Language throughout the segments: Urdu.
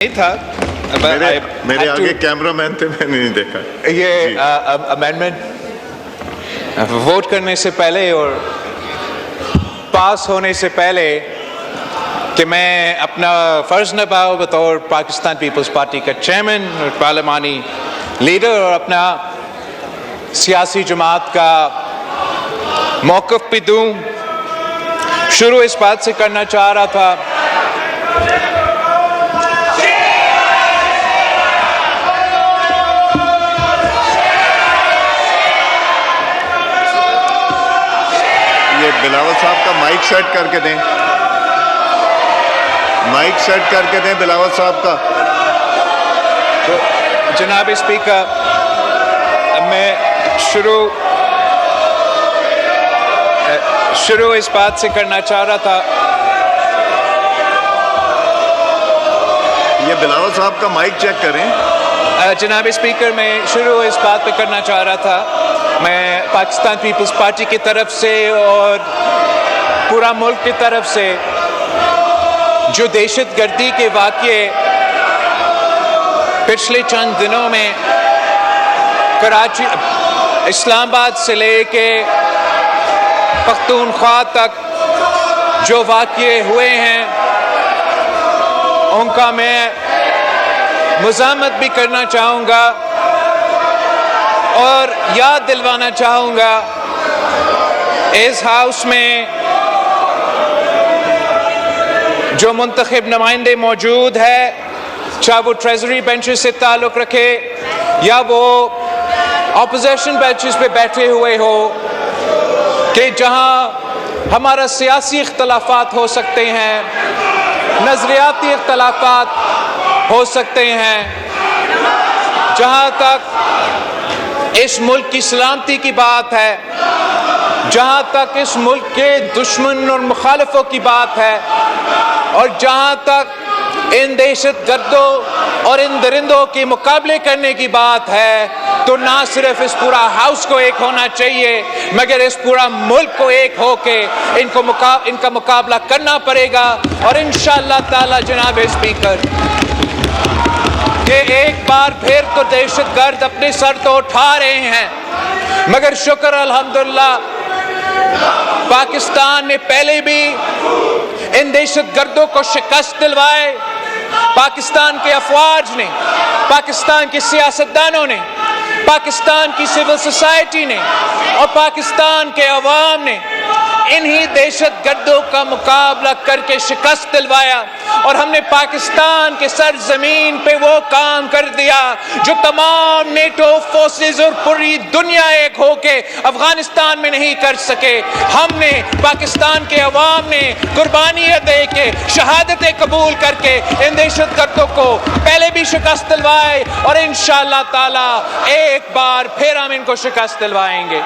نہیں تھا میرے آگے کیمرہ مین تھے، میں نے نہیں دیکھا یہ امینڈمنٹ ووٹ کرنے سے پہلے اور پاس ہونے سے پہلے کہ میں اپنا فرض نبھاؤں بطور پاکستان پیپلز پارٹی کا چیئرمین اور پارلیمانی لیڈر، اور اپنا سیاسی جماعت کا موقف بھی دوں. شروع اس بات سے کرنا چاہ رہا تھا بلاول صاحب کا مائک سیٹ کر کے دیں، مائک سیٹ کر کے دیں بلاول صاحب کا. تو جناب اسپیکر، میں شروع اس بات سے کرنا چاہ رہا تھا. یہ بلاول صاحب کا مائک چیک کریں. جناب اسپیکر، میں شروع اس بات پہ کرنا چاہ رہا تھا، میں پاکستان پیپلز پارٹی کی طرف سے اور پورا ملک کی طرف سے جو دہشت گردی کے واقعے پچھلے چند دنوں میں کراچی، اسلام آباد سے لے کے پختونخوا تک جو واقعے ہوئے ہیں ان کا میں مزاحمت بھی کرنا چاہوں گا اور یاد دلوانا چاہوں گا اس ہاؤس میں جو منتخب نمائندے موجود ہے، چاہے وہ ٹریزری بینچز سے تعلق رکھے یا وہ اپوزیشن بینچز پہ بیٹھے ہوئے ہو، کہ جہاں ہمارا سیاسی اختلافات ہو سکتے ہیں، نظریاتی اختلافات ہو سکتے ہیں، جہاں تک اس ملک کی سلامتی کی بات ہے، جہاں تک اس ملک کے دشمن اور مخالفوں کی بات ہے، اور جہاں تک ان دہشت گردوں اور ان درندوں کے مقابلے کرنے کی بات ہے، تو نہ صرف اس پورا ہاؤس کو ایک ہونا چاہیے مگر اس پورا ملک کو ایک ہو کے ان کا مقابلہ کرنا پڑے گا. اور انشاءاللہ تعالی جناب اسپیکر، کہ ایک بار پھر تو دہشت گرد اپنے سر تو اٹھا رہے ہیں، مگر شکر الحمدللہ پاکستان نے پہلے بھی ان دہشت گردوں کو شکست دلوائے. پاکستان کے افواج نے، پاکستان کے سیاستدانوں نے، پاکستان کی سول سوسائٹی نے اور پاکستان کے عوام نے انہی دہشت گردوں کا مقابلہ کر کے شکست دلوایا، اور ہم نے پاکستان کے سرزمین پہ وہ کام کر دیا جو تمام نیٹو فورسز اور پوری دنیا ایک ہو کے افغانستان میں نہیں کر سکے. ہم نے، پاکستان کے عوام نے قربانیاں دے کے، شہادتیں قبول کر کے ان دہشت گردوں کو پہلے بھی شکست دلوائے، اور انشاءاللہ تعالی ایک بار پھر ہم ان کو شکست دلوائیں گے.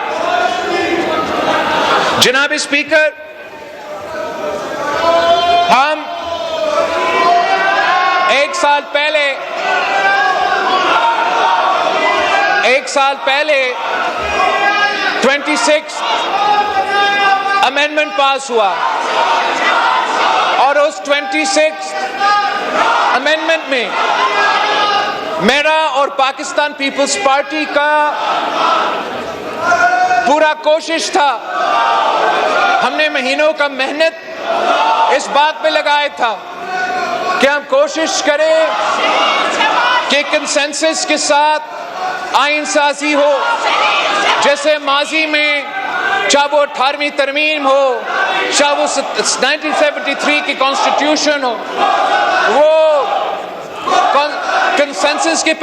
جناب اسپیکر، ہم ایک سال پہلے 26 امینڈمنٹ پاس ہوا، اور اس 26 امینڈمنٹ میں میرا اور پاکستان پیپلز پارٹی کا پورا کوشش تھا، ہم نے مہینوں کا محنت اس بات پہ لگایا تھا کہ ہم کوشش کریں کہ کنسنسس کے ساتھ آئین سازی ہو، جیسے ماضی میں چاہے وہ 18ویں ترمیم ہو، چاہے وہ 1973 کی کانسٹیٹیوشن ہو، وہ کنسنسس کے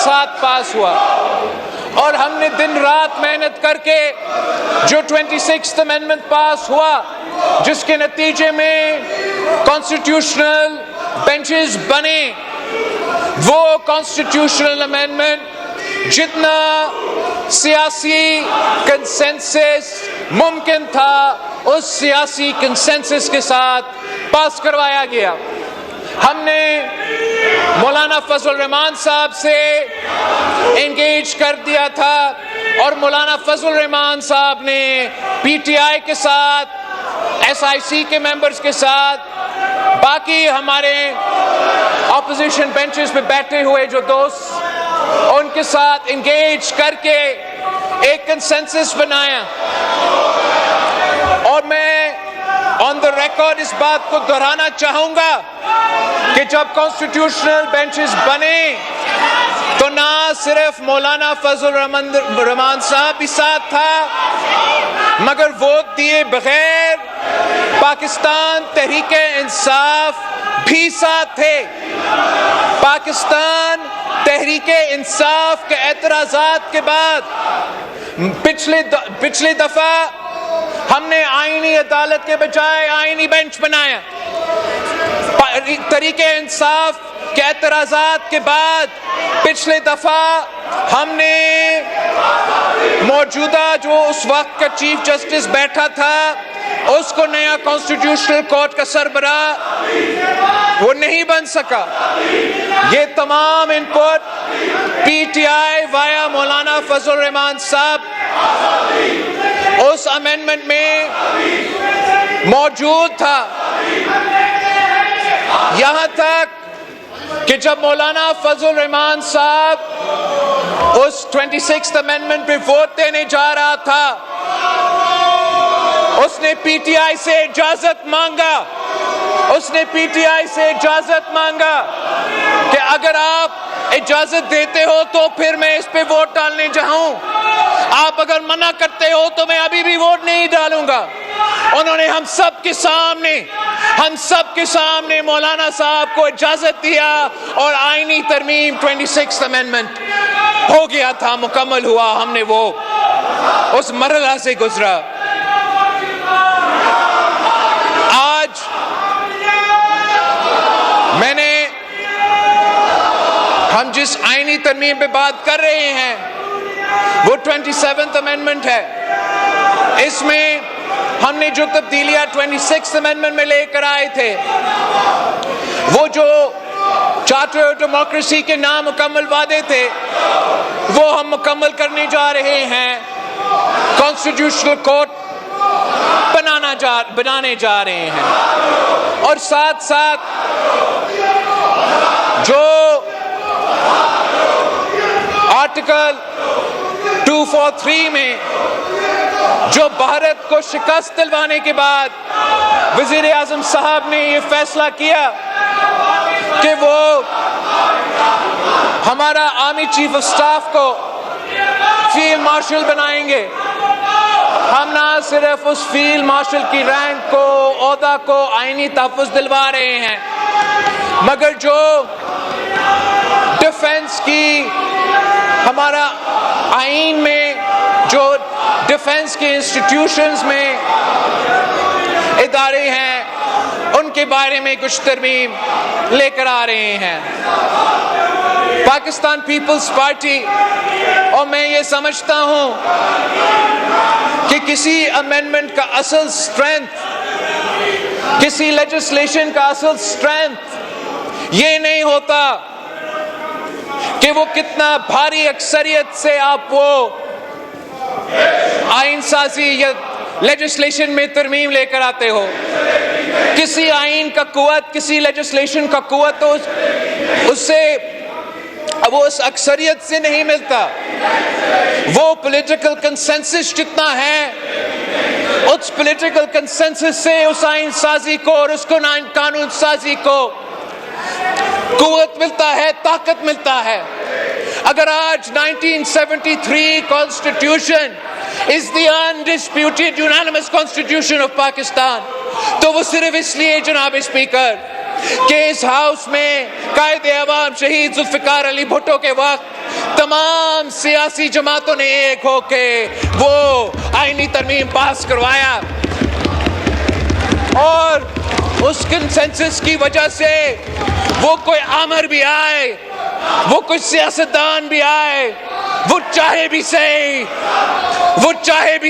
ساتھ پاس ہوا. اور ہم نے دن رات محنت کر کے جو 26th امینڈمنٹ پاس ہوا، جس کے نتیجے میں کانسٹیٹیوشنل بینچز بنے، وہ کانسٹیٹیوشنل امینڈمنٹ جتنا سیاسی کنسنسس ممکن تھا اس سیاسی کنسنسس کے ساتھ پاس کروایا گیا. ہم نے مولانا فضل الرحمان صاحب سے انگیج کر دیا تھا، اور مولانا فضل الرحمان صاحب نے پی ٹی آئی کے ساتھ، ایس آئی سی کے ممبرز کے ساتھ، باقی ہمارے اپوزیشن بینچز پہ بیٹھے ہوئے جو دوست ان کے ساتھ انگیج کر کے ایک کنسنسس بنایا. اور میں آن دا ریکارڈ اس بات کو دہرانا چاہوں گا کہ جب کانسٹیٹیوشنل بینچز بنے تو نہ صرف مولانا فضل الرحمان صاحب بھی ساتھ تھا مگر ووٹ دیے بغیر پاکستان تحریک انصاف بھی ساتھ تھے. پاکستان تحریک انصاف کے اعتراضات کے بعد پچھلی دفعہ ہم نے آئینی عدالت کے بجائے آئینی بینچ بنایا. تحریک انصاف کے اعتراضات کے بعد پچھلے دفعہ ہم نے موجودہ جو اس وقت کا چیف جسٹس بیٹھا تھا اس کو نیا کانسٹیٹیوشنل کورٹ کا سربراہ وہ نہیں بن سکا. یہ تمام ان پٹ پی ٹی آئی وایا مولانا فضل الرحمان صاحب اس امینڈمنٹ میں موجود تھا. یہاں تک کہ جب مولانا فضل الرحمان صاحب اس 26th امینڈمنٹ پہ ووٹ دینے جا رہا تھا اس نے پی ٹی آئی سے اجازت مانگا کہ اگر آپ اجازت دیتے ہو تو پھر میں اس پہ ووٹ ڈالنے جاؤں, آپ اگر منع کرتے ہو تو میں ابھی بھی ووٹ نہیں ڈالوں گا. انہوں نے ہم سب کے سامنے مولانا صاحب کو اجازت دیا اور آئینی ترمیم 26th امینڈمنٹ ہو گیا تھا, مکمل ہوا. ہم نے وہ اس مرحلہ سے گزرا. آج ہم جس آئینی ترمیم پہ بات کر رہے ہیں وہ 27th امینڈمنٹ ہے. اس میں ہم نے جو تبدیلیاں 26th امینڈمنٹ میں لے کر آئے تھے وہ جو چارٹر آف ڈیموکریسی کے نامکمل وعدے تھے وہ ہم مکمل کرنے جا رہے ہیں. کانسٹیٹیوشنل کورٹ بنانے جا رہے ہیں اور ساتھ ساتھ جو آرٹیکل 243 میں جو بھارت کو شکست دلوانے کے بعد وزیر اعظم صاحب نے یہ فیصلہ کیا کہ وہ ہمارا آرمی چیف آف سٹاف کو فیلڈ مارشل بنائیں گے. ہم نہ صرف اس فیلڈ مارشل کی رینک کو عہدہ کو آئینی تحفظ دلوا رہے ہیں مگر جو ڈیفنس کی ہمارا آئین میں جو ڈیفنس کے انسٹیٹیوشنز میں ادارے ہیں ان کے بارے میں کچھ ترمیم لے کر آ رہے ہیں. پاکستان پیپلز پارٹی اور میں یہ سمجھتا ہوں کہ کسی امینڈمنٹ کا اصل اسٹرینتھ, کسی لیجسلیشن کا اصل اسٹرینتھ یہ نہیں ہوتا کہ وہ کتنا بھاری اکثریت سے آپ وہ آئین سازی یا لیجسلیشن میں ترمیم لے کر آتے ہو. کسی آئین کا قوت, کسی لیجسلیشن کا قوت تو اس سے وہ اس اکثریت سے نہیں ملتا. وہ پولیٹیکل کنسنسس جتنا ہے اس پولیٹیکل کنسنسس سے اس آئین سازی کو اور اس کو قانون سازی کو قوت ملتا ہے, طاقت ملتا ہے. اگر آج 1973 Constitution is the undisputed unanimous Constitution of Pakistan تو وہ صرف اس لیے جناب اسپیکر کہ اس ہاؤس میں قائد عوام شہید ذوالفقار علی بھٹو کے وقت تمام سیاسی جماعتوں نے ایک ہو کے وہ آئینی ترمیم پاس کروایا اور اس کنسنسس کی وجہ سے وہ کوئی آمر بھی آئے, وہ کوئی سیاستدان بھی آئے, وہ چاہے بھی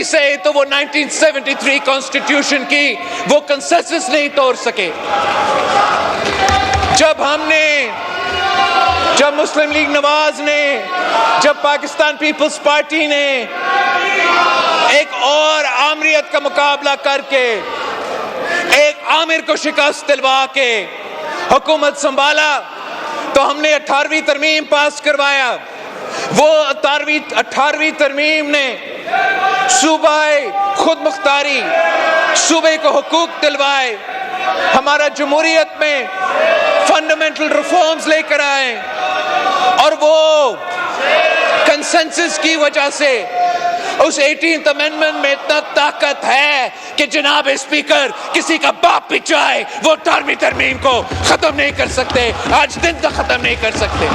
صحیح تو وہ 1973 کانسٹیٹیوشن کی وہ کنسنسس نہیں توڑ سکے. جب مسلم لیگ نواز نے, جب پاکستان پیپلز پارٹی نے ایک اور آمریت کا مقابلہ کر کے ایک آمر کو شکست دلوا کے حکومت سنبھالا تو ہم نے 18ویں ترمیم پاس کروایا. وہ 18ویں ترمیم نے صوبہ خود مختاری، صوبے کو حقوق دلوائے، ہمارا جمہوریت میں فنڈامنٹل ریفارمز لے کر آئے، اور وہ کنسنسس کی وجہ سے اس 18th امینڈمنٹ میں اتنا طاقت ہے کہ جناب اسپیکر کسی کا باپ بھی چاہے وہ 18ویں ترمیم کو ختم نہیں کر سکتے، آج دن تک ختم نہیں کر سکتے.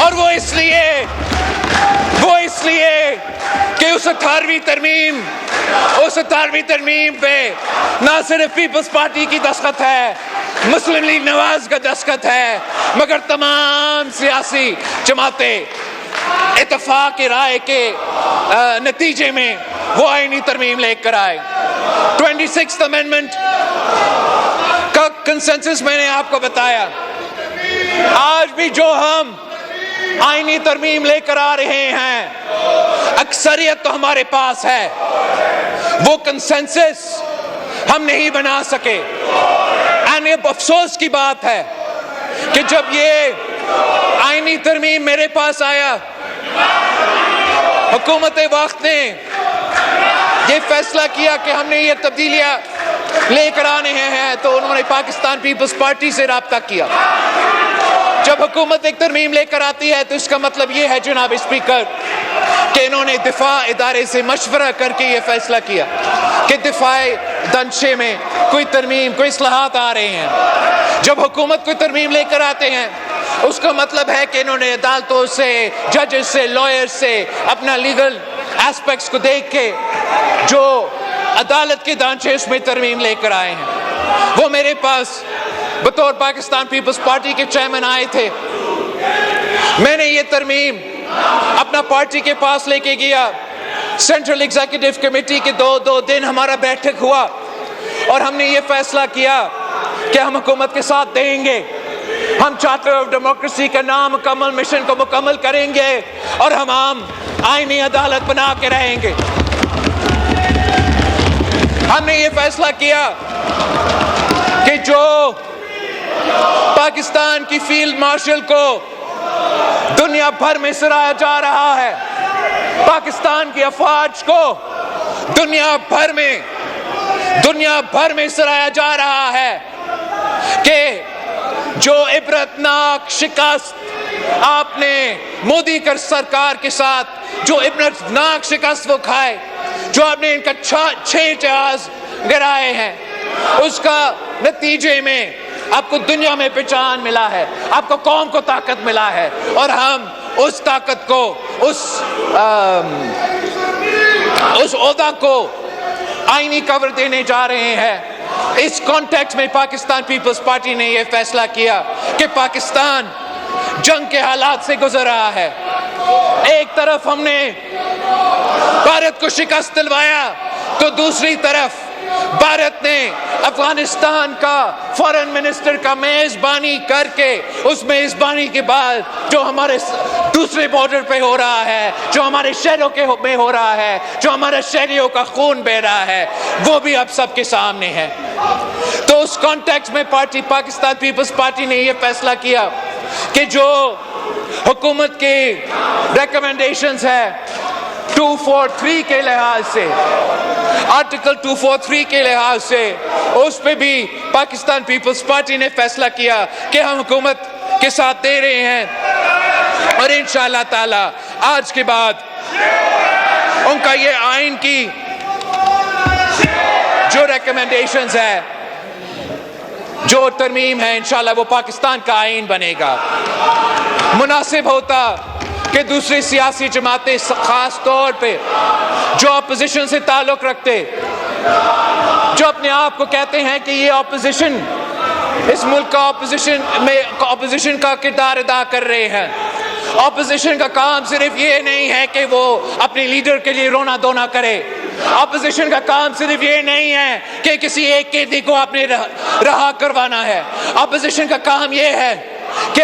اور وہ اس لیے کہ اس 18ویں ترمیم پہ نہ صرف پیپلز پارٹی کی دستخط ہے، مسلم لیگ نواز کا دستخط ہے، مگر تمام سیاسی جماعتیں اتفاق رائے کے نتیجے میں وہ آئینی ترمیم لے کر آئے. 26th امینڈمنٹ کا کنسنسس میں نے آپ کو بتایا. آج بھی جو ہم آئینی ترمیم لے کر آ رہے ہیں، اکثریت تو ہمارے پاس ہے، وہ کنسنسس ہم نہیں بنا سکے. یہ افسوس کی بات ہے کہ جب یہ آئینی ترمیم میرے پاس آیا، حکومت وقت نے یہ فیصلہ کیا کہ ہم نے یہ تبدیلیاں لے کر آنے ہیں، تو انہوں نے پاکستان پیپلز پارٹی سے رابطہ کیا. جب حکومت ایک ترمیم لے کر آتی ہے تو اس کا مطلب یہ ہے جناب اسپیکر کہ انہوں نے دفاع ادارے سے مشورہ کر کے یہ فیصلہ کیا کہ دفاعی دنشے میں کوئی ترمیم، کوئی اصلاحات آ رہے ہیں. جب حکومت کوئی ترمیم لے کر آتے ہیں اس کا مطلب ہے کہ انہوں نے عدالتوں سے، ججز سے، لائر سے اپنا لیگل ایسپیکٹس کو دیکھ کے جو عدالت کے ڈھانچے اس میں ترمیم لے کر آئے ہیں. وہ میرے پاس بطور پاکستان پیپلز پارٹی کے چیئرمین آئے تھے. میں نے یہ ترمیم اپنا پارٹی کے پاس لے کے گیا. سینٹرل ایگزیکٹو کمیٹی کے دو دن ہمارا بیٹھک ہوا اور ہم نے یہ فیصلہ کیا کہ ہم حکومت کے ساتھ دیں گے. ہم چارٹر آف ڈیموکریسی کا نام مکمل مشن کو مکمل کریں گے اور ہم عام آئینی عدالت بنا کے رہیں گے. ہم نے یہ فیصلہ کیا کہ جو پاکستان کی فیلڈ مارشل کو دنیا بھر میں سراہا جا رہا ہے، پاکستان کی افواج کو دنیا بھر میں سراہا جا رہا ہے کہ جو عبرتناک شکست آپ نے مودی کر سرکار کے ساتھ، جو عبرتناک شکست وہ کھائے، جو آپ نے ان کا 6 جہاز گرائے ہیں، اس کا نتیجے میں آپ کو دنیا میں پہچان ملا ہے، آپ کو قوم کو طاقت ملا ہے، اور ہم اس طاقت کو، اس عہدہ کو آئینی کور دینے جا رہے ہیں. اس کانٹیکٹ میں پاکستان پیپلز پارٹی نے یہ فیصلہ کیا کہ پاکستان جنگ کے حالات سے گزر رہا ہے. ایک طرف ہم نے بھارت کو شکست دلوایا تو دوسری طرف بھارت نے افغانستان کا فارن منسٹر کا میزبانی کر کے، اس میزبانی کے بعد جو ہمارے دوسرے بارڈر پہ ہو رہا ہے، جو ہمارے شہروں کے میں ہو رہا ہے، جو ہمارے شہریوں کا خون بہہ رہا ہے، وہ بھی اب سب کے سامنے ہے. تو اس کانٹیکس میں پاکستان پیپلز پارٹی نے یہ فیصلہ کیا کہ جو حکومت کی ریکمنڈیشنز ہے 243 کے لحاظ سے، آرٹیکل 243 کے لحاظ سے، اس پہ بھی پاکستان پیپلز پارٹی نے فیصلہ کیا کہ ہم حکومت کے ساتھ دے رہے ہیں، اور انشاءاللہ تعالی آج کے بعد ان کا یہ آئین کی جو ریکمنڈیشنز ہے، جو ترمیم ہے، انشاءاللہ وہ پاکستان کا آئین بنے گا. مناسب ہوتا کہ دوسری سیاسی جماعتیں، خاص طور پہ جو اپوزیشن سے تعلق رکھتے، جو اپنے آپ کو کہتے ہیں کہ یہ اپوزیشن، اس ملک کا اپوزیشن کا کردار ادا کر رہے ہیں. اپوزیشن کا کام صرف یہ نہیں ہے کہ وہ اپنے لیڈر کے لیے رونا دھونا کرے. اپوزیشن کا کام صرف یہ نہیں ہے کہ کسی ایک قیدی کو اپنے رہا کروانا ہے. اپوزیشن کا کام یہ ہے کہ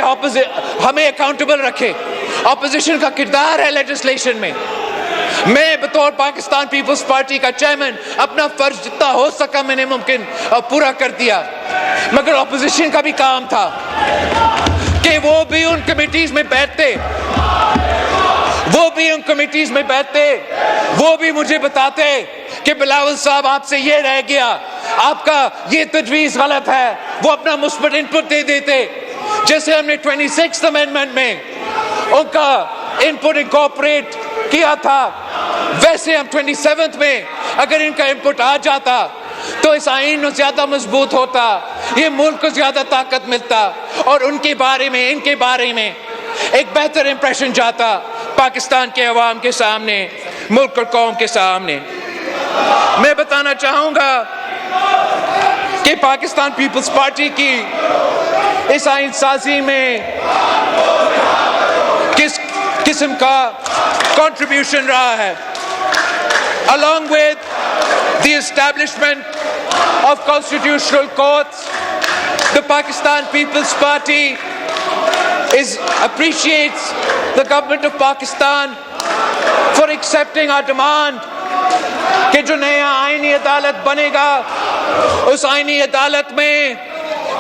ہمیں اکاؤنٹیبل رکھے. اپوزیشن کا کردار ہے لیجسلیشن میں میں بطور پاکستان پیپلز پارٹی کا چیئرمین اپنا فرض جتنا ہو سکا میں نے ممکن پورا کر دیا، مگر اپوزیشن کا بھی کام تھا کہ وہ بھی ان کمیٹیز میں بیٹھتے، وہ بھی مجھے بتاتے کہ بلاول صاحب آپ سے یہ رہ گیا، آپ کا یہ تجویز غلط ہے، وہ اپنا مثبت انپٹ دے دیتے، جیسے ہم نے 26th امینڈمنٹ میں ان کا انپٹ انکارپوریٹ کیا تھا، ویسے ہم 27th میں اگر ان کا انپٹ آ جاتا تو اس آئین زیادہ مضبوط ہوتا، یہ ملک کو زیادہ طاقت ملتا اور ان کے بارے میں ایک بہتر امپریشن جاتا پاکستان کے عوام کے سامنے، ملک اور قوم کے سامنے۔ میں بتانا چاہوں گا کہ پاکستان پیپلز پارٹی کی اس آئین سازی میں کس قسم کا کنٹریبیوشن رہا ہے۔ Along with the establishment of constitutional courts, the Pakistan People's Party appreciates the government of Pakistan for accepting our demand کہ جو نیا آئینی عدالت بنے گا اس آئینی عدالت میں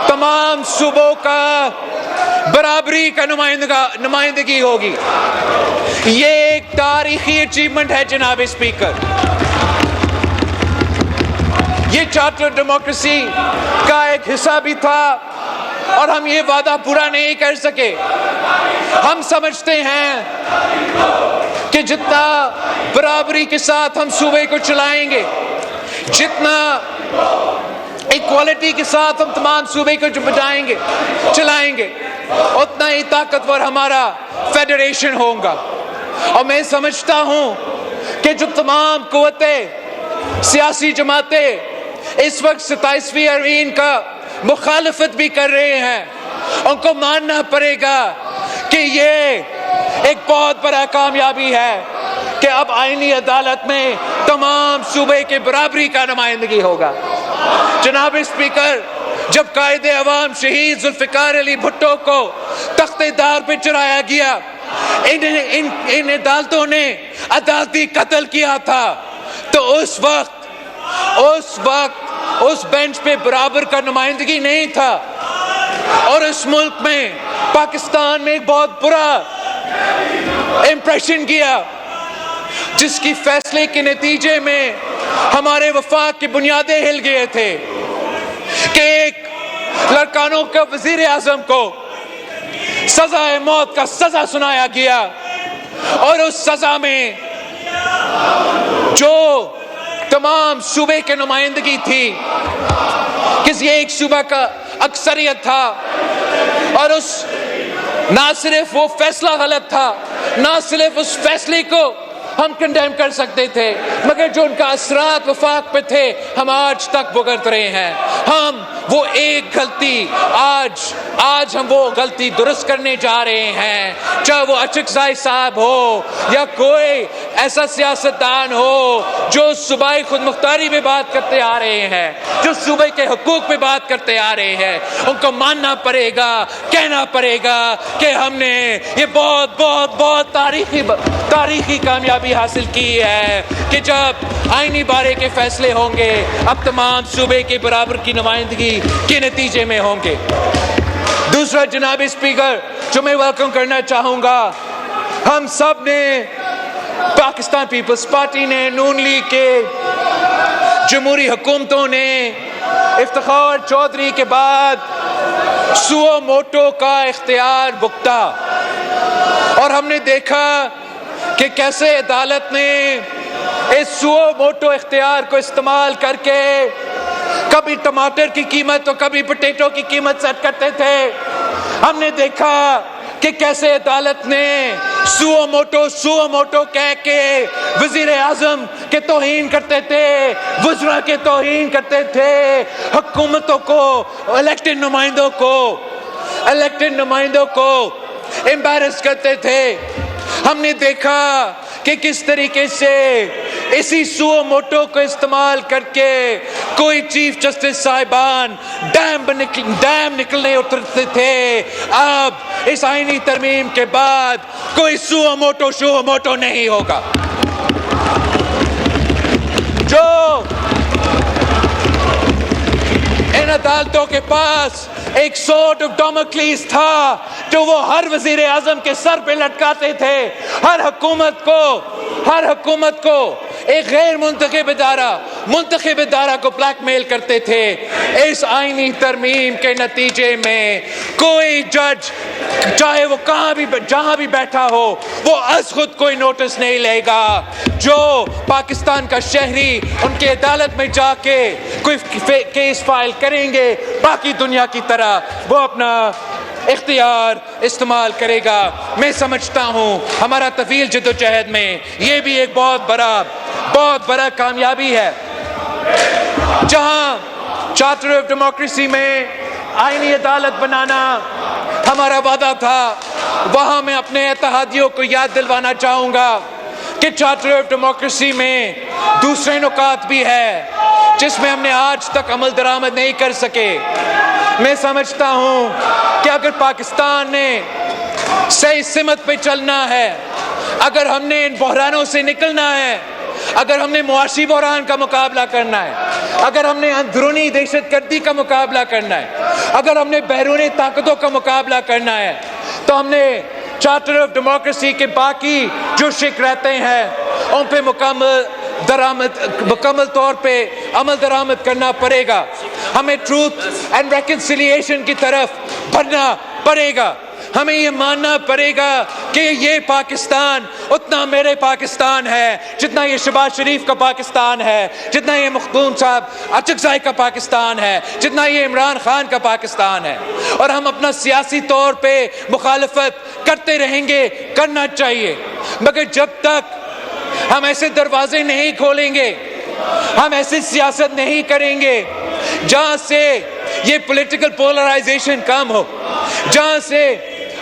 تمام صوبوں کا برابری کا نمائندگی ہوگی۔ یہ ایک تاریخی اچیومنٹ ہے جناب اسپیکر، یہ چارٹر ڈیموکریسی کا ایک حصہ بھی تھا اور ہم یہ وعدہ پورا نہیں کر سکے۔ ہم سمجھتے ہیں کہ جتنا برابری کے ساتھ ہم صوبے کو چلائیں گے، جتنا ایکوالٹی کے ساتھ ہم تمام صوبے کو چلائیں گے، اتنا ہی طاقتور ہمارا فیڈریشن ہوگا۔ اور میں سمجھتا ہوں کہ جو تمام قوتیں، سیاسی جماعتیں اس وقت 27ویں آئین کا مخالفت بھی کر رہے ہیں، ان کو ماننا پڑے گا کہ یہ ایک بہت بڑا کامیابی ہے کہ اب آئینی عدالت میں تمام صوبے کے برابری کا نمائندگی ہوگا۔ جناب اسپیکر، جب قائد عوام شہید ذوالفقار علی بھٹو کو تخت دار پہ چڑھایا گیا، ان عدالتوں نے عدالتی قتل کیا تھا، تو اس وقت اس بینچ پہ برابر کا نمائندگی نہیں تھا، اور اس ملک میں پاکستان میں ایک بہت برا امپریشن کیا، جس کی فیصلے کے نتیجے میں ہمارے وفاق کی بنیادیں ہل گئے تھے کہ ایک لڑکانوں کا وزیر اعظم کو سزائے موت کا سزا سنایا گیا، اور اس سزا میں جو تمام صوبے کے نمائندگی تھی، کسی ایک صوبہ کا اکثریت تھا، اور نہ صرف وہ فیصلہ غلط تھا، نہ صرف اس فیصلے کو ہم کنڈیم کر سکتے تھے، مگر جو ان کا اثرات وفاق پہ تھے ہم آج تک بھگت رہے ہیں۔ ہم وہ ایک غلطی آج ہم وہ غلطی درست کرنے جا رہے ہیں، چاہے وہ اچکزئی صاحب ہو یا کوئی ایسا سیاستدان ہو جو صوبائی خود مختاری پہ بات کرتے آ رہے ہیں، جو صوبے کے حقوق پہ بات کرتے آ رہے ہیں، ان کو ماننا پڑے گا، کہنا پڑے گا کہ ہم نے یہ بہت بہت بہت تاریخی کامیابی حاصل کی ہے کہ جب آئینی بارے کے فیصلے ہوں گے اب تمام صوبے کے برابر کی نمائندگی کے نتیجے میں ہوں گے۔ دوسرا جناب اسپیکر جو میں ویلکم کرنا چاہوں گا، ہم سب نے، پاکستان پیپلز پارٹی نے، نون لیگ کے، جمہوری حکومتوں نے افتخار چودھری کے بعد سو موٹو کا اختیار بکتا، اور ہم نے دیکھا کہ کیسے عدالت نے اس سو موٹو اختیار کو استعمال کر کے کبھی ٹماٹر کی قیمت تو کبھی پوٹیٹو کی قیمت سیٹ کرتے تھے۔ ہم نے دیکھا کہ کیسے عدالت نے سو موٹو کہہ کے وزیر اعظم کے توہین کرتے تھے، وزراء کے توہین کرتے تھے، حکومتوں کو، الیکٹڈ نمائندوں کو امبیرس کرتے تھے۔ ہم نے دیکھا کہ کس طریقے سے اسی سو موٹو کو استعمال کر کے کوئی چیف جسٹس صاحبان ڈیم نکلنے اترتے تھے۔ اب اس آئینی ترمیم کے بعد کوئی سو موٹو نہیں ہوگا۔ جو ان عدالتوں کے پاس ایک سوٹ آف ڈیموکلیس تھا جو وہ ہر وزیر اعظم کے سر پہ لٹکاتے تھے. ہر حکومت کو ایک غیر منتخب ادارہ کو بلیک میل کرتے تھے. اس آئینی ترمیم کے نتیجے میں کوئی جج چاہے وہ جہاں بھی بیٹھا ہو وہ از خود کوئی نوٹس نہیں لے گا. جو پاکستان کا شہری ان کی عدالت میں جا کے کوئی کیس فائل کریں گے باقی دنیا کی طرح وہ اپنا اختیار استعمال کرے گا. میں سمجھتا ہوں ہمارا طویل جدوجہد میں یہ بھی ایک بہت بڑا کامیابی ہے. جہاں چارٹر آف ڈیموکریسی میں آئینی عدالت بنانا ہمارا وعدہ تھا, وہاں میں اپنے اتحادیوں کو یاد دلوانا چاہوں گا کہ چارٹر آف ڈیموکریسی میں دوسرے نکات بھی ہے جس میں ہم نے آج تک عمل درآمد نہیں کر سکے. میں سمجھتا ہوں کہ اگر پاکستان نے صحیح سمت پہ چلنا ہے, اگر ہم نے ان بحرانوں سے نکلنا ہے, اگر ہم نے معاشی بحران کا مقابلہ کرنا ہے, اگر ہم نے اندرونی دہشت گردی کا مقابلہ کرنا ہے, اگر ہم نے بیرونی طاقتوں کا مقابلہ کرنا ہے, تو ہم نے چارٹر آف ڈیموکریسی کے باقی جو شق رہتے ہیں ان پہ مکمل طور پہ عمل درآمد کرنا پڑے گا. ہمیں ٹروتھ اینڈ ریکنسیلیشن کی طرف بڑھنا پڑے گا. ہمیں یہ ماننا پڑے گا کہ یہ پاکستان اتنا میرے پاکستان ہے جتنا یہ شہباز شریف کا پاکستان ہے, جتنا یہ مختوم صاحب اچکزئی کا پاکستان ہے, جتنا یہ عمران خان کا پاکستان ہے. اور ہم اپنا سیاسی طور پہ مخالفت کرتے رہیں گے, کرنا چاہیے, مگر جب تک ہم ایسے دروازے نہیں کھولیں گے, ہم ایسی سیاست نہیں کریں گے جہاں سے یہ پولیٹیکل پولرائزیشن کم ہو, جہاں سے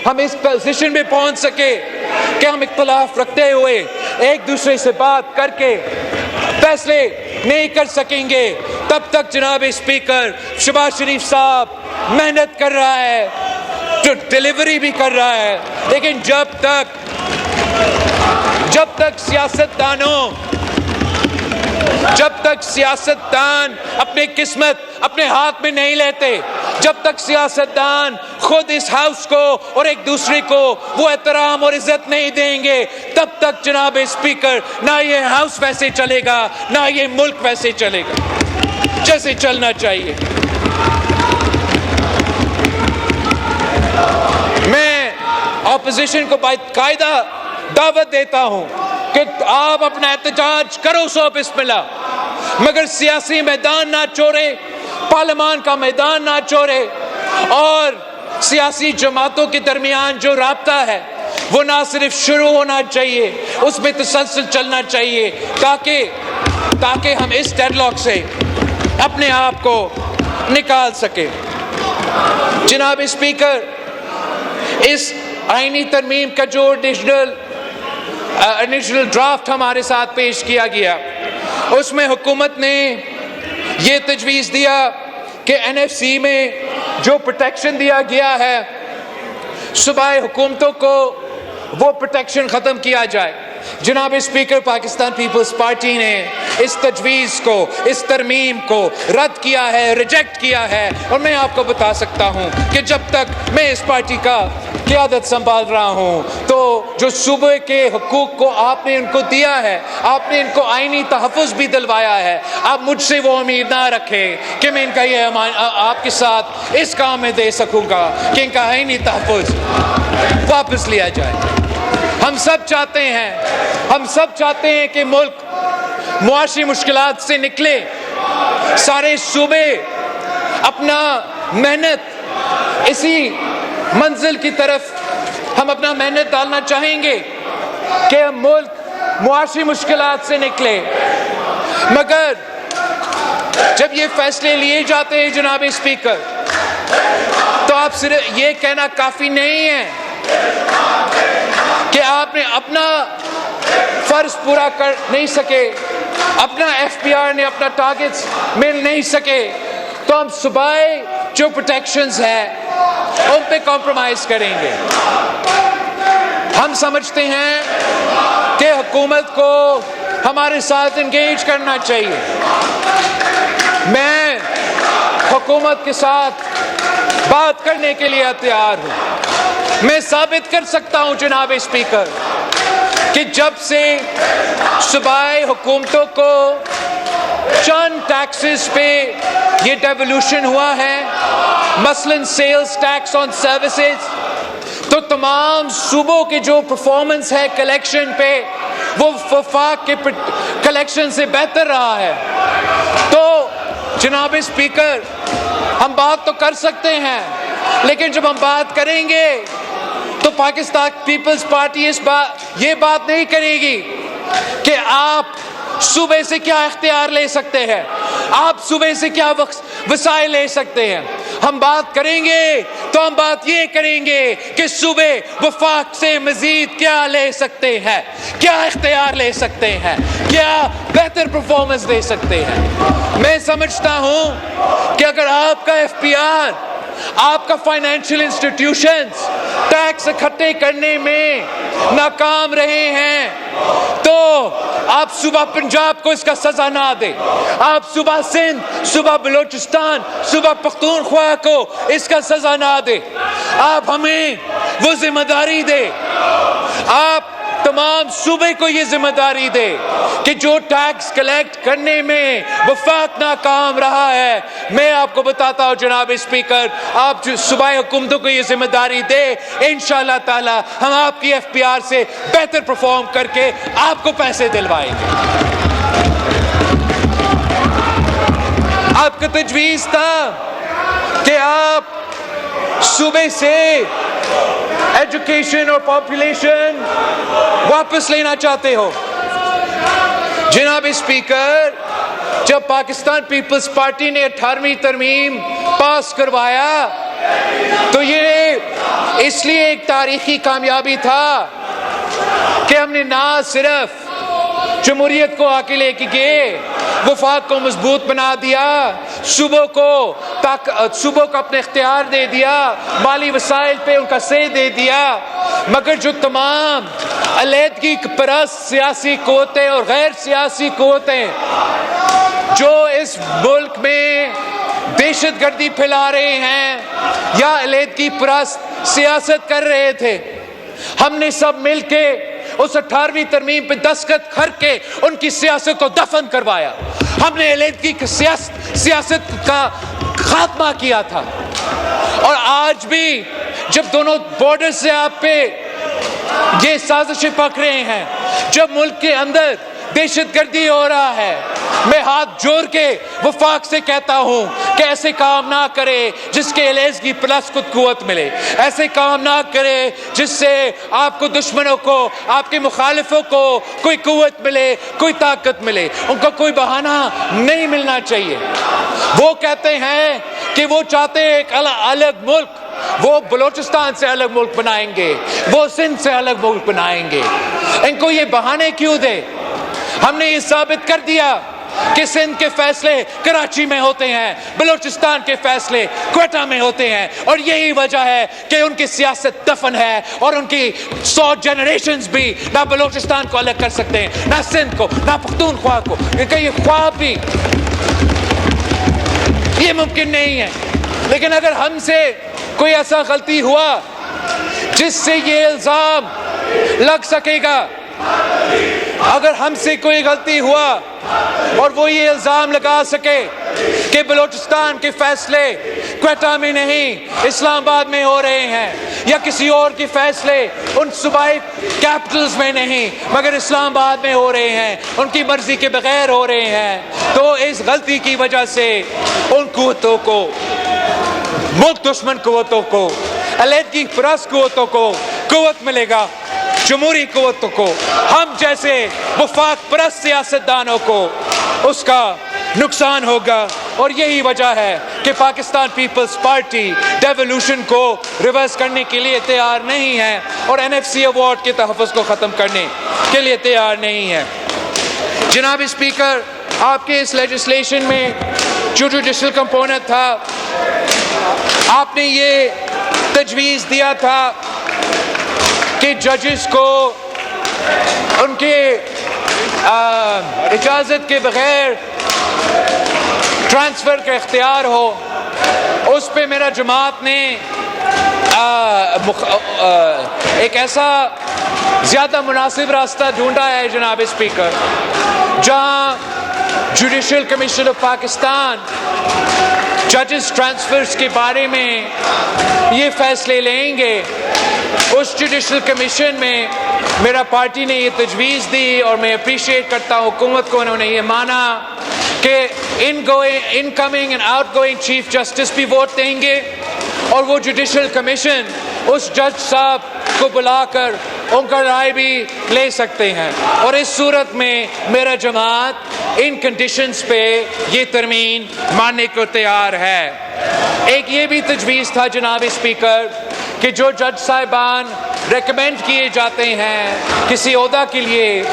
ہم اس پوزیشن میں پہنچ سکے کہ ہم اختلاف رکھتے ہوئے ایک دوسرے سے بات کر کے فیصلے نہیں کر سکیں گے, تب تک جناب اسپیکر شہباز شریف صاحب محنت کر رہا ہے, جو ڈیلیوری بھی کر رہا ہے, لیکن جب تک سیاستدان اپنی قسمت اپنے ہاتھ میں نہیں لیتے, جب تک سیاستدان خود اس ہاؤس کو اور ایک دوسرے کو وہ احترام اور عزت نہیں دیں گے, تب تک جناب اسپیکر نہ یہ ہاؤس ویسے چلے گا, نہ یہ ملک ویسے چلے گا جیسے چلنا چاہیے. میں اپوزیشن کو باقاعدہ دعوت دیتا ہوں کہ آپ اپنا احتجاج کرو, سو بسم اللہ, مگر سیاسی میدان نہ چھوڑے, پارلیمان کا میدان نہ چھوڑے, اور سیاسی جماعتوں کے درمیان جو رابطہ ہے وہ نہ صرف شروع ہونا چاہیے, اس میں تسلسل چلنا چاہیے تاکہ ہم اس ڈیڈ لاک سے اپنے آپ کو نکال سکیں. جناب اسپیکر, اس آئینی ترمیم کا جو انیشنل ڈرافٹ ہمارے ساتھ پیش کیا گیا, اس میں حکومت نے یہ تجویز دیا کہ NFC میں جو پروٹیکشن دیا گیا ہے صوبائی حکومتوں کو وہ پروٹیکشن ختم کیا جائے. جناب اسپیکر, پاکستان پیپلز پارٹی نے اس تجویز کو, اس ترمیم کو رد کیا ہے, ریجیکٹ کیا ہے, اور میں آپ کو بتا سکتا ہوں کہ جب تک میں اس پارٹی کا قیادت سنبھال رہا ہوں تو جو صوبے کے حقوق کو آپ نے ان کو دیا ہے, آپ نے ان کو آئینی تحفظ بھی دلوایا ہے, آپ مجھ سے وہ امید نہ رکھیں کہ میں ان کا یہ آپ کے ساتھ اس کام میں دے سکوں گا کہ ان کا آئینی تحفظ واپس لیا جائے. ہم سب چاہتے ہیں کہ ملک معاشی مشکلات سے نکلے, سارے صوبے اپنا محنت اسی منزل کی طرف ہم اپنا محنت ڈالنا چاہیں گے کہ ملک معاشی مشکلات سے نکلے, مگر جب یہ فیصلے لیے جاتے ہیں جناب اسپیکر, تو آپ صرف یہ کہنا کافی نہیں ہے کہ آپ نے اپنا فرض پورا کر نہیں سکے, اپنا FPR نے اپنا ٹارگٹس مل نہیں سکے, تو ہم صوبائی جو پروٹیکشنز ہیں ان پہ کمپرومائز کریں گے. ہم سمجھتے ہیں کہ حکومت کو ہمارے ساتھ انگیج کرنا چاہیے. میں حکومت کے ساتھ بات کرنے کے لیے تیار ہوں. میں ثابت کر سکتا ہوں جناب اسپیکر کہ جب سے صوبائی حکومتوں کو چند ٹیکسز پہ یہ ڈیولوشن ہوا ہے, مثلاً سیلز ٹیکس آن سروسز, تو تمام صوبوں کے جو پرفارمنس ہے کلیکشن پہ وہ وفاق کے کلیکشن سے بہتر رہا ہے. تو جناب اسپیکر ہم بات تو کر سکتے ہیں, لیکن جب ہم بات کریں گے تو پاکستان پیپلز پارٹی یہ بات نہیں کرے گی کہ آپ صوبے سے کیا اختیار لے سکتے ہیں, آپ صوبے سے کیا وسائل لے سکتے ہیں. ہم بات کریں گے تو ہم بات یہ کریں گے کہ صوبے وفاق سے مزید کیا لے سکتے ہیں, کیا اختیار لے سکتے ہیں, کیا بہتر پرفارمنس دے سکتے ہیں. میں سمجھتا ہوں کہ اگر آپ کا ایف پی آر, آپ کا فائنینشیل انسٹیٹیوشنز ٹیکس اکٹھے کرنے میں ناکام رہے ہیں تو آپ صوبہ پنجاب کو اس کا سزا نہ دیں, آپ صوبہ سندھ, صوبہ بلوچستان, صوبہ پختونخوا کو اس کا سزا نہ دیں. آپ ہمیں وہ ذمہ داری دیں, آپ تمام صوبے کو یہ ذمہ داری دے کہ جو ٹیکس کلیکٹ کرنے میں وفاق ناکام رہا ہے, میں آپ کو بتاتا ہوں جناب اسپیکر, آپ جو صوبائی حکومتوں کو یہ ذمہ داری دے, انشاءاللہ تعالی ہم آپ کی ایف پی آر سے بہتر پرفارم کر کے آپ کو پیسے دلوائیں گے. آپ کا تجویز تھا کہ آپ صوبے سے ایجوکیشن اور پاپولیشن واپس لینا چاہتے ہو. جناب اسپیکر, جب پاکستان پیپلز پارٹی نے 18ویں ترمیم پاس کروایا تو یہ اس لیے ایک تاریخی کامیابی تھا کہ ہم نے نہ صرف جمہوریت کو آگے لے کے گئے, وفاق کو مضبوط بنا دیا, صوبوں کو اپنے اختیار دے دیا, مالی وسائل پہ ان کا سے دے دیا, مگر جو تمام علیحدگی پرست سیاسی قوتیں اور غیر سیاسی قوتیں جو اس ملک میں دہشت گردی پھیلا رہے ہیں یا علیحدگی پرست سیاست کر رہے تھے, ہم نے سب مل کے اس 18ویں ترمیم پہ دستخط کر کے ان کی سیاست کو دفن کروایا. ہم نے علیحدگی کی سیاست کا خاتمہ کیا تھا. اور آج بھی جب دونوں بارڈر سے آپ پہ یہ سازشیں پک رہے ہیں, جب ملک کے اندر دہشت گردی ہو رہا ہے, میں ہاتھ جوڑ کے وفاق سے کہتا ہوں کہ ایسے کام نہ کرے جس کے علیحدگی پلس کو قوت ملے, ایسے کام نہ کرے جس سے آپ کو دشمنوں کو, آپ کے مخالفوں کو کوئی قوت ملے, کوئی طاقت ملے. ان کو کوئی بہانہ نہیں ملنا چاہیے. وہ کہتے ہیں کہ وہ چاہتے ہیں ایک الگ ملک, وہ بلوچستان سے الگ ملک بنائیں گے, وہ سندھ سے الگ ملک بنائیں گے. ان کو یہ بہانے کیوں دے؟ ہم نے یہ ثابت کر دیا کہ سندھ کے فیصلے کراچی میں ہوتے ہیں, بلوچستان کے فیصلے کوئٹہ میں ہوتے ہیں, اور یہی وجہ ہے کہ ان کی سیاست دفن ہے, اور ان کی 100 جنریشنز بھی نہ بلوچستان کو الگ کر سکتے ہیں, نہ سندھ کو, نہ پختونخوا کو. ان کا یہ خواب بھی یہ ممکن نہیں ہے. لیکن اگر ہم سے کوئی ایسا غلطی ہوا جس سے یہ الزام لگ سکے گا, اگر ہم سے کوئی غلطی ہوا اور وہ یہ الزام لگا سکے کہ بلوچستان کے فیصلے کوئٹہ میں نہیں اسلام آباد میں ہو رہے ہیں, یا کسی اور کے فیصلے ان صوبائی کیپٹلز میں نہیں مگر اسلام آباد میں ہو رہے ہیں, ان کی مرضی کے بغیر ہو رہے ہیں, تو اس غلطی کی وجہ سے ان قوتوں کو, ملک دشمن قوتوں کو, علیحدگی پرست قوتوں کو قوت ملے گا, جمہوری قوتوں کو, ہم جیسے وفاق پرست سیاستدانوں کو اس کا نقصان ہوگا. اور یہی وجہ ہے کہ پاکستان پیپلز پارٹی ڈیولوشن کو ریورس کرنے کے لیے تیار نہیں ہے, اور این ایف سی ایوارڈ کے تحفظ کو ختم کرنے کے لیے تیار نہیں ہے. جناب اسپیکر, آپ کے اس لیجسلیشن میں جو جوڈیشل کمپوننٹ تھا, آپ نے یہ تجویز دیا تھا کہ ججز کو ان کے اجازت کے بغیر ٹرانسفر کا اختیار ہو، اس پہ میرا جماعت نے ایک ایسا زیادہ مناسب راستہ ڈھونڈا ہے جناب اسپیکر، جہاں جوڈیشل کمیشن آف پاکستان ججز ٹرانسفرز کے بارے میں یہ فیصلے لیں گے۔ اس جوڈیشل کمیشن میں میرا پارٹی نے یہ تجویز دی اور میں اپریشیٹ کرتا ہوں حکومت کو، انہوں نے یہ مانا کہ in coming and out going chief justice بھی ووٹ دیں گے، اور وہ جوڈیشل کمیشن اس جج صاحب کو بلا کر ان کا رائے بھی لے سکتے ہیں، اور اس صورت میں میرا جماعت ان کنڈیشنز پہ یہ ترمیم ماننے کو تیار ہے۔ ایک یہ بھی تجویز تھا جناب اسپیکر کہ جو جج صاحبان ریکمینڈ کیے جاتے ہیں کسی عہدہ کے لیے،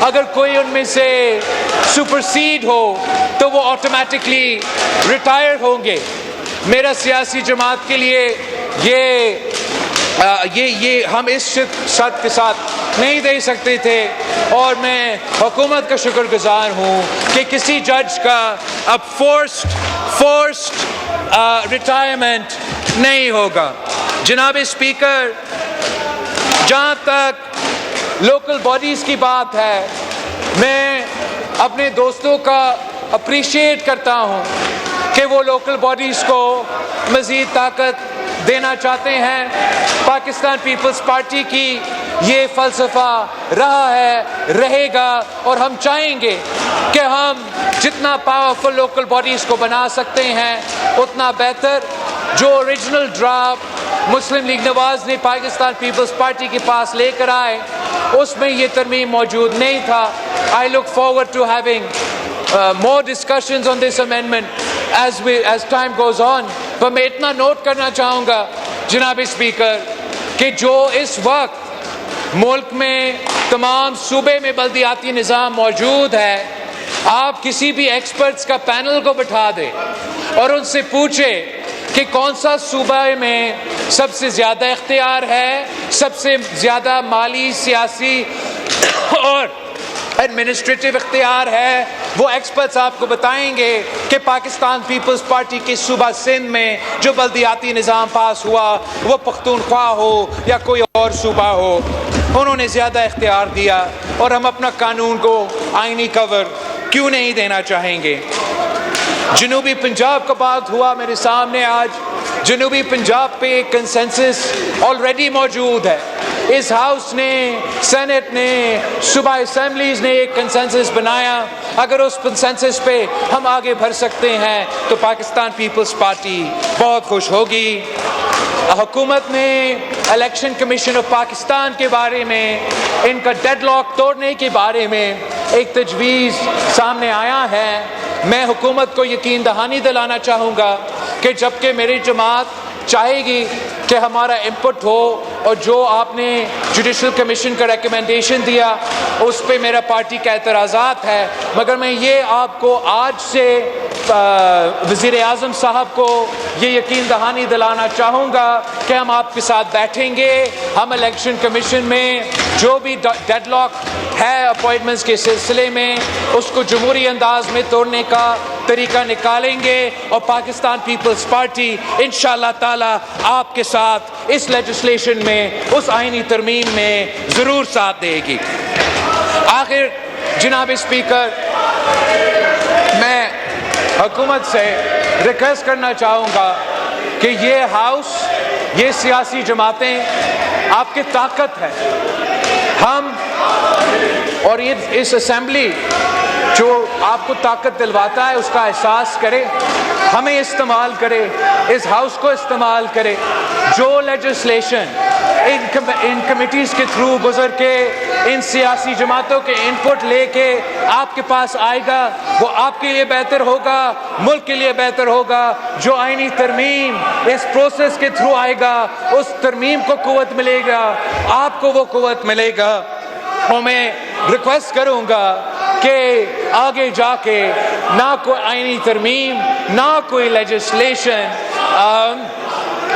اگر کوئی ان میں سے سپرسیڈ ہو تو وہ آٹومیٹکلی ریٹائر ہوں گے۔ میرا سیاسی جماعت کے لیے یہ ہم اس شرط کے ساتھ نہیں دے سکتے تھے، اور میں حکومت کا شکر گزار ہوں کہ کسی جج کا اب فورسڈ ریٹائرمنٹ نہیں ہوگا۔ جناب اسپیکر، جہاں تک لوکل باڈیز کی بات ہے، میں اپنے دوستوں کا اپریشیٹ کرتا ہوں کہ وہ لوکل باڈیز کو مزید طاقت دینا چاہتے ہیں۔ پاکستان پیپلز پارٹی کی یہ فلسفہ رہا ہے، رہے گا، اور ہم چاہیں گے کہ ہم جتنا پاورفل لوکل باڈیز کو بنا سکتے ہیں اتنا بہتر۔ جو اوریجنل ڈرافٹ مسلم لیگ نواز نے پاکستان پیپلز پارٹی کے پاس لے کر آئے، اس میں یہ ترمیم موجود نہیں تھا۔ I look forward to having more discussions on this amendment as time goes on۔ پر میں اتنا نوٹ کرنا چاہوں گا جناب اسپیکر کہ جو اس وقت ملک میں تمام صوبے میں بلدیاتی نظام موجود ہے، آپ کسی بھی ایکسپرٹس کا پینل کو بٹھا دیں اور ان سے پوچھے کہ کون سا صوبہ میں سب سے زیادہ اختیار ہے، سب سے زیادہ مالی، سیاسی اور ایڈمنسٹریٹو اختیار ہے، وہ ایکسپرٹس آپ کو بتائیں گے کہ پاکستان پیپلز پارٹی کے صوبہ سندھ میں جو بلدیاتی نظام پاس ہوا، وہ پختونخوا ہو یا کوئی اور صوبہ ہو، انہوں نے زیادہ اختیار دیا، اور ہم اپنا قانون کو آئینی کور کیوں نہیں دینا چاہیں گے؟ جنوبی پنجاب کا بات ہوا میرے سامنے آج، جنوبی پنجاب پہ ایک کنسنسس آلریڈی موجود ہے۔ اس ہاؤس نے، سینٹ نے، صوبہ اسمبلیز نے ایک کنسنسس بنایا۔ اگر اس کنسنسس پہ ہم آگے بڑھ سکتے ہیں تو پاکستان پیپلز پارٹی بہت خوش ہوگی۔ حکومت نے الیکشن کمیشن آف پاکستان کے بارے میں، ان کا ڈیڈ لاک توڑنے کے بارے میں ایک تجویز سامنے آیا ہے۔ میں حکومت کو یقین دہانی دلانا چاہوں گا کہ جبکہ میری جماعت چاہے گی کہ ہمارا انپٹ ہو، اور جو آپ نے جوڈیشل کمیشن کا ریکمنڈیشن دیا اس پہ میرا پارٹی کا اعتراضات ہے، مگر میں یہ آپ کو آج سے وزیر اعظم صاحب کو یہ یقین دہانی دلانا چاہوں گا کہ ہم آپ کے ساتھ بیٹھیں گے، ہم الیکشن کمیشن میں جو بھی ڈیڈ لاک ہے اپوائنٹمنٹس کے سلسلے میں، اس کو جمہوری انداز میں توڑنے کا طریقہ نکالیں گے، اور پاکستان پیپلز پارٹی انشاءاللہ تعالی آپ کے ساتھ اس لیجسلیشن میں، اس آئینی ترمیم میں ضرور ساتھ دے گی۔ آخر جناب اسپیکر، میں حکومت سے ریکویسٹ کرنا چاہوں گا کہ یہ ہاؤس، یہ سیاسی جماعتیں آپ کی طاقت ہے، ہم اور اس اسمبلی جو آپ کو طاقت دلواتا ہے اس کا احساس کرے، ہمیں استعمال کرے، اس ہاؤس کو استعمال کرے۔ جو لیجسلیشن ان کمیٹیز کے تھرو گزر کے، ان سیاسی جماعتوں کے انپٹ لے کے آپ کے پاس آئے گا، وہ آپ کے لیے بہتر ہوگا، ملک کے لیے بہتر ہوگا۔ جو آئینی ترمیم اس پروسیس کے تھرو آئے گا، اس ترمیم کو قوت ملے گا، آپ کو وہ قوت ملے گا۔ اور میں ریکویسٹ کروں گا کہ آگے جا کے نہ کوئی آئینی ترمیم، نہ کوئی لیجسلیشن